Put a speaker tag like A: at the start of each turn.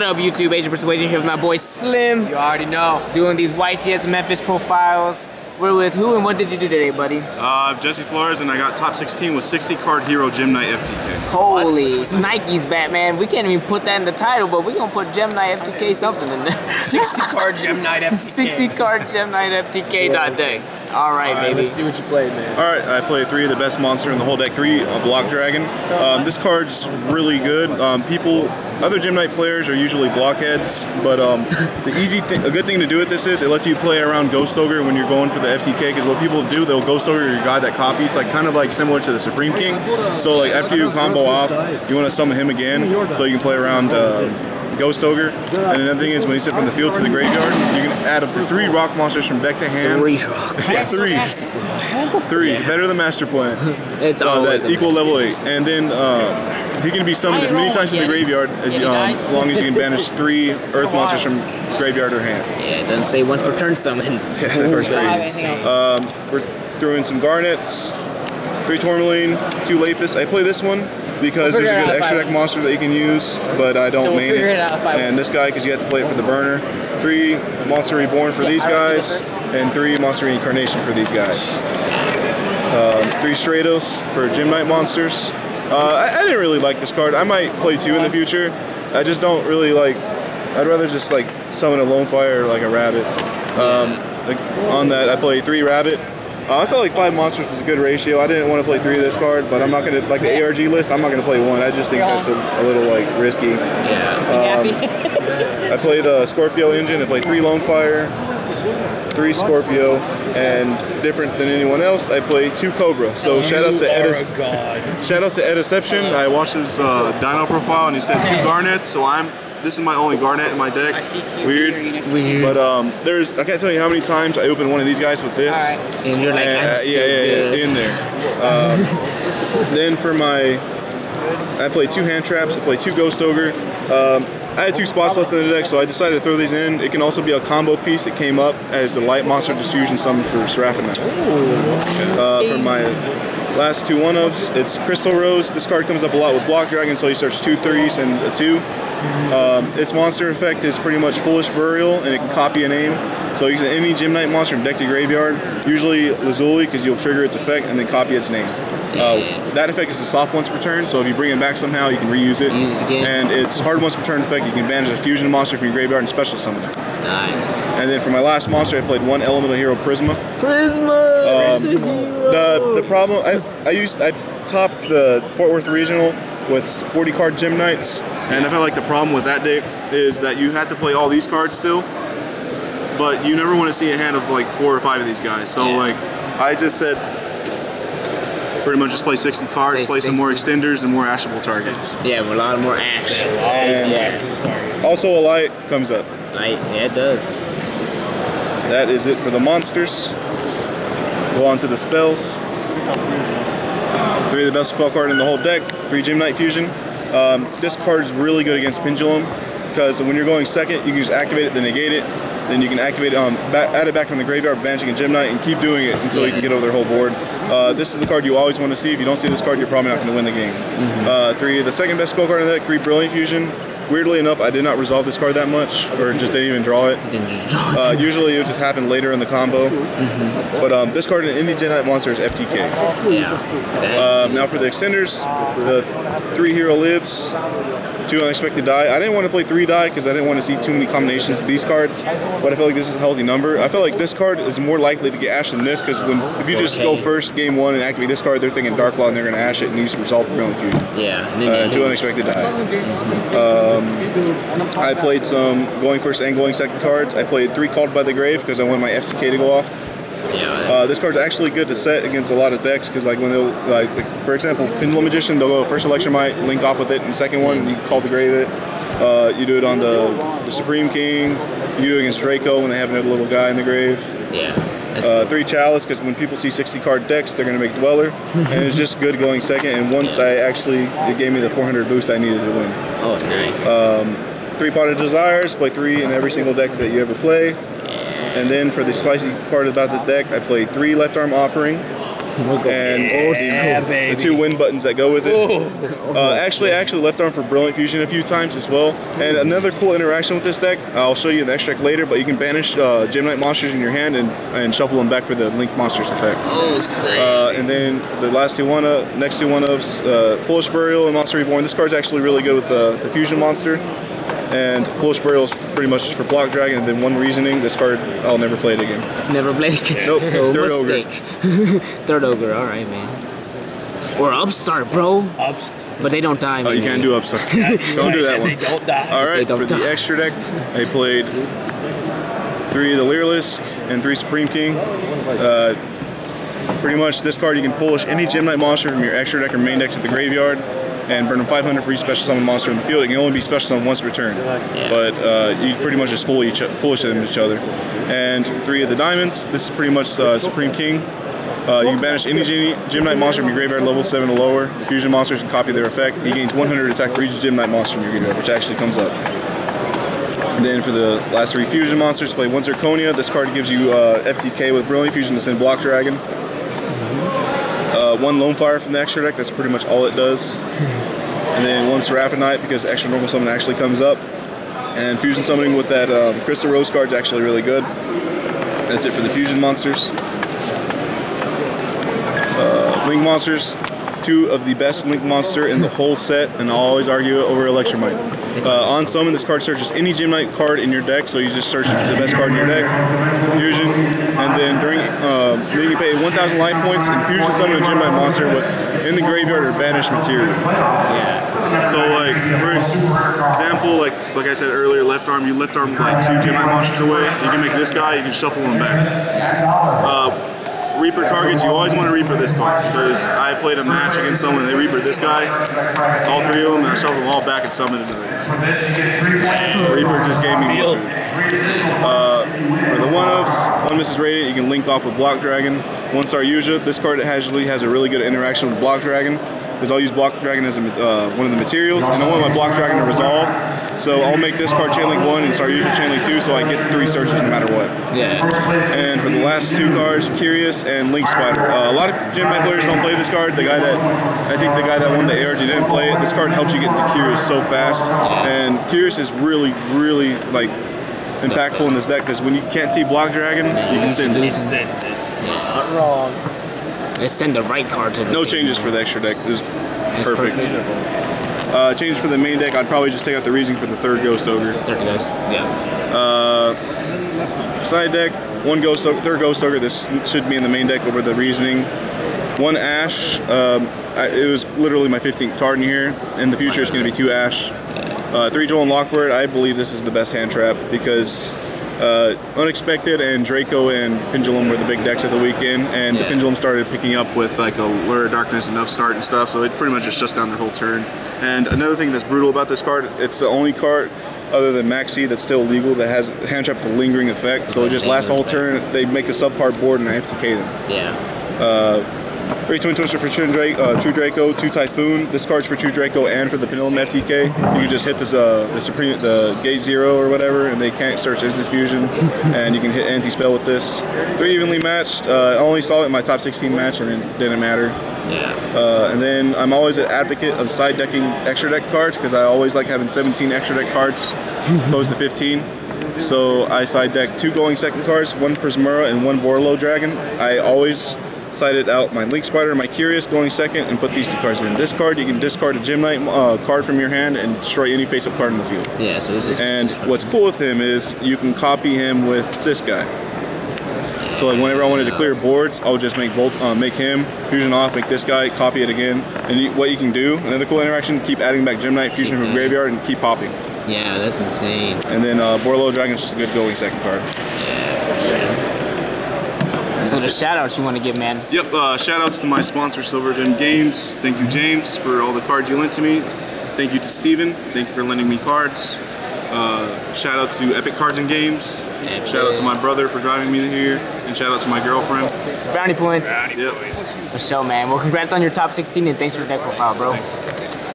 A: What up, YouTube? Asian Persuasion here with my boy Slim.
B: You already know.
A: Doing these YCS Memphis profiles. We're with who and what did you do today, buddy?
C: Jesse Flores, and I got top 16 with 60 card hero Gem Knight FTK.
A: Holy Snikes, Batman. We can't even put that in the title, but we're gonna put Gem Knight FTK something in there.
B: 60 card Gem Knight FTK.
A: 60 card Gem Knight FTK day. All right, baby.
B: Let's see what you played, man.
C: All right, I played 3 of the best monster in the whole deck. 3, a Block Dragon. This card's really good. Other Gem Knight players are usually blockheads, but a good thing to do with this is it lets you play around Ghost Ogre when you're going for the FTK, because what people do, they'll Ghost Ogre your guy that copies, like kind of like similar to the Supreme King. So like after you combo off, you want to summon him again, so you can play around Ghost Ogre. And another thing is when he's hit from the field to the graveyard, you can add up to 3 rock monsters from deck to hand.
A: 3 rock.
C: Yeah, 3. Better than Master Plan.
A: It's always
C: that equal level 8. And then he can be summoned as many times to the graveyard as long as you can banish 3 Earth monsters from graveyard or hand.
A: Yeah, it doesn't say once per turn summon.
C: Yeah, that first phase. We're throwing some Garnets, 3 Tourmaline, 2 Lapis. I play this one because there's a good extra deck monster that you can use, but I don't main it. And this guy, because you have to play it for the burner. 3 Monster Reborn for these guys, and 3 Monster Reincarnation for these guys. 3 Stratos for Gem Knight monsters. I didn't really like this card. I might play 2 in the future. I just don't really like. I'd rather just like summon a Lone Fire or like a Rabbit. On that, I play 3 Rabbit. I felt like 5 monsters was a good ratio. I didn't want to play 3 of this card, but I'm not gonna, like the ARG list, I'm not gonna play 1. I just think that's a little like risky. I play the Scorpio engine. I play 3 Lone Fire, 3 Scorpio, and different than anyone else, I play 2 Cobra. So shout out to Ediception. I watched his Dino profile and he said 2 Garnets. So this is my only Garnet in my deck. Weird. But I can't tell you how many times I opened one of these guys with this.
A: And you're like,
C: in there. Then for I play 2 Hand Traps. I play 2 Ghost Ogre. I had 2 spots left in the deck, so I decided to throw these in. It can also be a combo piece that came up as the Light Monster Diffusion summon for Seraphina. For my last 2 one-ups, it's Crystal Rose. This card comes up a lot with Block Dragon, so you search 2 3s and a 2. Its monster effect is pretty much Foolish Burial, and it can copy a name. So you can any Gem Knight monster from deck to graveyard, usually Lazuli, because you'll trigger its effect and then copy its name. That effect is a soft once per turn, so if you bring it back somehow, you can reuse it. And it's hard once per turn effect. You can banish a fusion monster from your graveyard and special summon it.
A: Nice.
C: And then for my last monster, I played 1 Elemental Hero Prisma. The problem, I topped the Fort Worth Regional with 40 card Gem Knights, and I felt like the problem with that deck is that you have to play all these cards still, but you never want to see a hand of like 4 or 5 of these guys. So like, I just said, pretty much just play 60 cards, play some more extenders and more ashable targets.
A: Yeah, a lot more ash.
C: And also a light comes up.
A: Light, yeah, it does.
C: That is it for the monsters. Go on to the spells. 3 of the best spell card in the whole deck. 3 Gem Knight Fusion. This card is really good against Pendulum, because when you're going second, you can just activate it, then negate it. Then you can activate it, add it back from the graveyard, banishing a Gem Knight, and keep doing it until you can get over their whole board. This is the card you always want to see. If you don't see this card, you're probably not going to win the game. 3, the second best spell card in the deck, 3 Brilliant Fusion. Weirdly enough, I did not resolve this card that much, or just didn't even draw it. Usually it would just happen later in the combo. But this card in any Gem Knight monster is FTK. Now for the extenders, the 3 Hero Lives, 2 Unexpected Die. I didn't want to play 3 die because I didn't want to see too many combinations of these cards, but I feel like this is a healthy number. I feel like this card is more likely to get ashed than this, because if you just go first game 1 and activate this card, they're thinking Dark Claw and they're going to ash it and use Resolve for Brilliant Fusion. And 2 Unexpected Die. I played some going first and going second cards. I played 3 Called by the Grave because I want my FTK to go off. This card's actually good to set against a lot of decks, because like when they'll, like for example, Pendulum Magician, they'll go first Election Might, link off with it, and second one you Call the Grave it. You do it on the Supreme King. You do it against Draco when they have another little guy in the grave. 3 Chalice, because when people see 60 card decks, they're going to make Dweller, and it's just good going second. And once it gave me the 400 boost I needed to win.
A: Oh, it's nice.
C: 3 Pot of Desires, play 3 in every single deck that you ever play. And then for the spicy part about the deck, I played 3 Left Arm Offering, and the 2 win buttons that go with it. Actually, I actually left arm for Brilliant Fusion a few times as well. And another cool interaction with this deck, I'll show you in the extract later, but you can banish Gem Knight monsters in your hand and shuffle them back for the Link Monsters effect. And then the last next two one-ups, Foolish Burial and Monster Reborn. This card's actually really good with the Fusion monster. And Foolish Burial is pretty much just for Block Dragon, and then one reasoning, this card, I'll never play it again.
A: Never play it again?
C: Nope.
A: So
C: Third
A: mistake. Third Ogre, alright, man. Or Upstart, bro. But they don't die, man.
C: Oh, you can't do Upstart. Don't do that one.
B: They don't die.
C: Alright, for the extra deck, I played 3 of the Leerlisk and 3 Supreme King. Pretty much this card you can Foolish any Gem Knight monster from your extra deck or main deck to the graveyard and burn them 500 for each special summon monster in the field. It can only be special summoned once per turn, but you pretty much just Foolish them each other. And 3 of the Diamonds. This is pretty much Supreme King. You can banish any Gem Knight monster from your graveyard level 7 or lower. The fusion monsters can copy their effect. He gains 100 attack for each Gem Knight monster from your graveyard, which actually comes up. And then for the last 3 fusion monsters, play 1 Zirconia. This card gives you FTK with Brilliant Fusion to send Block Dragon. 1 Lone Fire from the extra deck, that's pretty much all it does. And then 1 Seraphonite because the extra normal summon actually comes up. And fusion summoning with that Crystal Rose card is actually really good. That's it for the fusion monsters. Link monsters, 2 of the best Link monster in the whole set, and I'll always argue it over Electromite. On summon, this card searches any Gem Knight card in your deck, so you just search the best card in your deck, fusion, and then during then you pay 1,000 life points and fusion summon a Gem Knight monster with in the graveyard or banished materials. So like for example, like I said earlier, left arm, you left arm like 2 Gem Knight monsters away. You can make this guy, you can shuffle them back. Reaper targets, you always want to Reaper this card because I played a match against someone and they Reaper this guy, all 3 of them, and I shuffled them all back and summoned another. Reaper just gave me more food. For the 1-ups, 1 Mrs. Radiant, you can link off with Block Dragon. 1-star Yugioh, this card actually has a really good interaction with Block Dragon because I'll use Block Dragon as one of the materials, and I want my Block Dragon to resolve, so I'll make this card Chain Link 1 and start Yugioh Chain Link 2 so I get 3 searches no matter what. And for the last 2 cards, Curious and Link Spider. A lot of Gem Knight players don't play this card. I think the guy that won the ARG didn't play it. This card helps you get into Curious so fast, and Curious is really, really like impactful in this deck because when you can't see Block Dragon, you can send it.
B: Not wrong.
A: Let's send the right card to the
C: No changes for the extra deck. It's perfect. Changes for the main deck, I'd probably just take out the Reasoning for the 3rd Ghost Ogre.
A: 3rd Ghost,
C: Side deck, 1 Ghost Ogre, 3rd Ghost Ogre. This should be in the main deck over the Reasoning. 1 Ash. It was literally my 15th card in here. In the future, it's going to be 2 Ash. 3 Joel and Lockbird. I believe this is the best hand trap because Unexpected and Draco and Pendulum were the big decks of the weekend, and the Pendulum started picking up with like a Lure of Darkness and Upstart and stuff, so it pretty much just shuts down their whole turn. And another thing that's brutal about this card, it's the only card other than Maxi that's still legal that has hand trap with a lingering effect, so it just lasts the whole turn. They make a subpart board and I FTK them. 3 Twin Twister for True Draco, 2 Typhoon. This card's for True Draco and for the Pendulum FTK. You can just hit this the Gate 0 or whatever, and they can't search Instant Fusion, and you can hit anti-spell with this. 3 Evenly Matched. I only saw it in my top 16 match, and it didn't matter. And then I'm always an advocate of side decking extra deck cards because I always like having 17 extra deck cards opposed to 15. So I side deck 2 Going Second cards, 1 Prismura and 1 Borlo Dragon. I always sided out my Link Spider and my Curious going second and put these 2 cards in. This card, you can discard a Gem Knight card from your hand and destroy any face-up card in the field. So it's just what's cool with him is you can copy him with this guy. So like whenever I wanted to clear boards, I'll just make him, fusion off, make this guy, copy it again. And what you can do, another cool interaction, keep adding back Gem Knight, fusion from graveyard, and keep popping.
A: That's insane.
C: And then Borlo Dragon is just a good going second card.
A: So the shoutouts you want to give, man?
C: Yep, shoutouts to my sponsor, Silver Gem Games. Thank you, James, for all the cards you lent to me. Thank you to Steven. Thank you for lending me cards. Shout out to Epic Cards and Games. Shout out to my brother for driving me here. And shout out to my girlfriend.
A: Brownie points.
C: Yep.
A: For sure, man. Well, congrats on your top 16 and thanks for the deck profile, bro.
C: Thanks.